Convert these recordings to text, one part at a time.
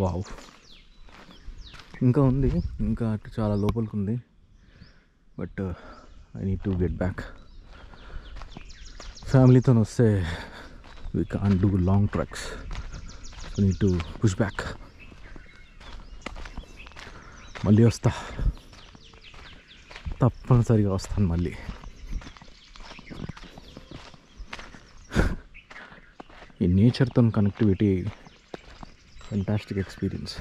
Wow, ఇంకా ఉంది, ఇంకా అటు చాలా లోపలికి ఉంది. But I need to get back. ఫ్యామిలీతో వస్తే we can't do long treks, so need to push back. మళ్ళీ వస్తా, తప్పనిసరిగా వస్తాను మళ్ళీ. ఈ నేచర్తో కనెక్టివిటీ ఫెంటాస్టిక్ ఎక్స్పీరియన్స్.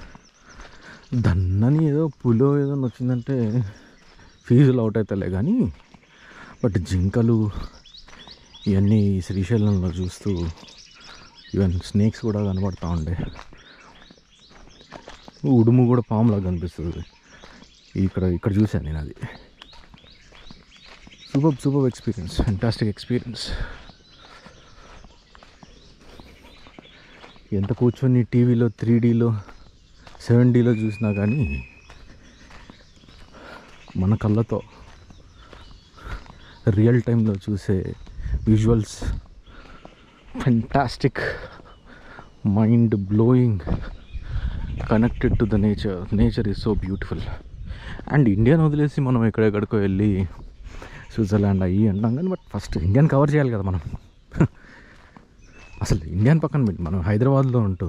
దన్నని ఏదో పులో ఏదో వచ్చిందంటే ఫీజులు అవుట్ అవుతాలే కానీ, బట్ జింకలు ఇవన్నీ శ్రీశైలంలో చూస్తూ ఈవెన్ స్నేక్స్ కూడా కనబడుతూ ఉండే. ఉడుము కూడా పాములాగా కనిపిస్తుంది ఇక్కడ చూశాను నేను. అది సూపర్ ఎక్స్పీరియన్స్, ఫెంటాస్టిక్ ఎక్స్పీరియన్స్. ఎంత కూర్చొని టీవీలో 3Dలో 7Dలో చూసినా కానీ మన కళ్ళతో రియల్ టైంలో చూసే visuals fantastic, mind blowing, connected to the nature is so beautiful. And ఇండియాని వదిలేసి మనం ఎక్కడెక్కడికో వెళ్ళి స్విట్జర్లాండ్ అయ్యి అంటాం కానీ, బట్ ఫస్ట్ ఇండియాని కవర్ చేయాలి కదా మనం. అసలు ఇండియాని పక్కన పెట్టి మనం హైదరాబాద్లో ఉంటూ,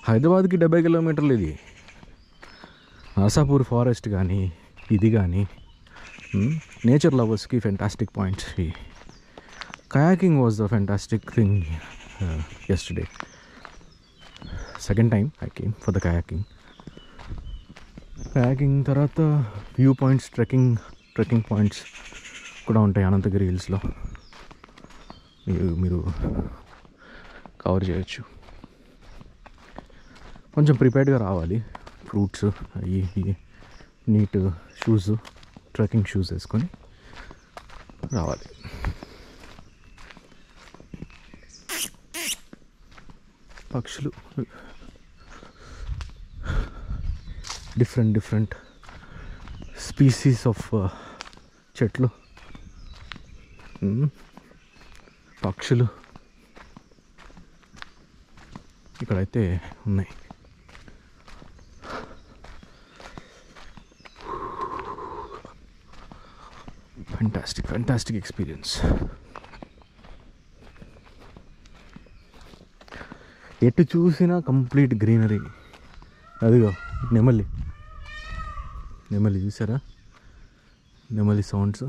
హైదరాబాద్కి 70 కిలోమీటర్లు ఇది. నరసాపూర్ ఫారెస్ట్ కానీ ఇది కానీ నేచర్ లవర్స్కి fantastic points. Kayaking was the fantastic thing yesterday. Second time I came for the kayaking తర్వాత వ్యూ పాయింట్స్, ట్రెక్కింగ్ పాయింట్స్ కూడా ఉంటాయి అనంతగిరి హిల్స్లో. మీరు కవర్ చేయొచ్చు. కొంచెం ప్రిపేర్డ్గా రావాలి, ఫ్రూట్స్ అవి నీట్ షూస్, ట్రెక్కింగ్ షూస్ వేసుకొని రావాలి. పక్షులు డిఫరెంట్ స్పీసీస్ ఆఫ్ చెట్లు, పక్షులు ఇక్కడైతే ఉన్నాయి. Fantastic experience. ఎటు చూసినా కంప్లీట్ గ్రీనరీ. అదిగో నెమలి చూసారా, నెమలి సౌండ్స్.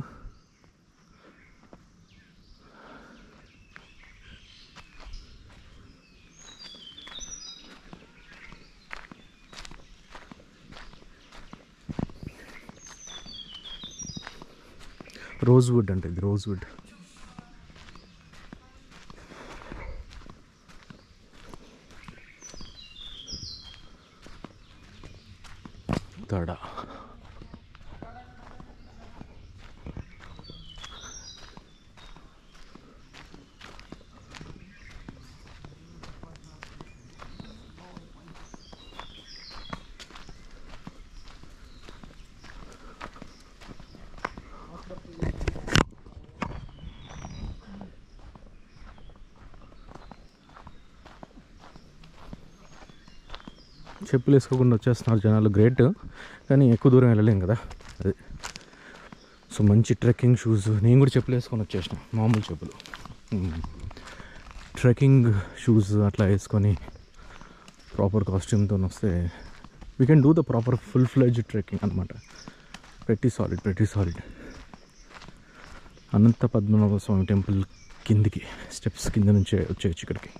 రోజ్వుడ్ అంటే ఇది రోజ్వుడ్. తడ చెప్పులు వేసుకోకుండా వచ్చేస్తున్నారు జనాలు. గ్రేట్, కానీ ఎక్కువ దూరం వెళ్ళలేం కదా అది. సో మంచి ట్రెక్కింగ్ షూస్. నేను కూడా చెప్పులు వేసుకొని వచ్చేసిన, మామూలు చెప్పులు. ట్రెక్కింగ్ షూస్ అట్లా వేసుకొని ప్రాపర్ కాస్ట్యూమ్తో వస్తే we can do the proper full fledged trekking అనమాట. pretty solid. అనంత పద్మనాభ స్వామి టెంపుల్ కిందికి స్టెప్స్ కింద నుంచే వచ్చేయచ్చు ఇక్కడికి.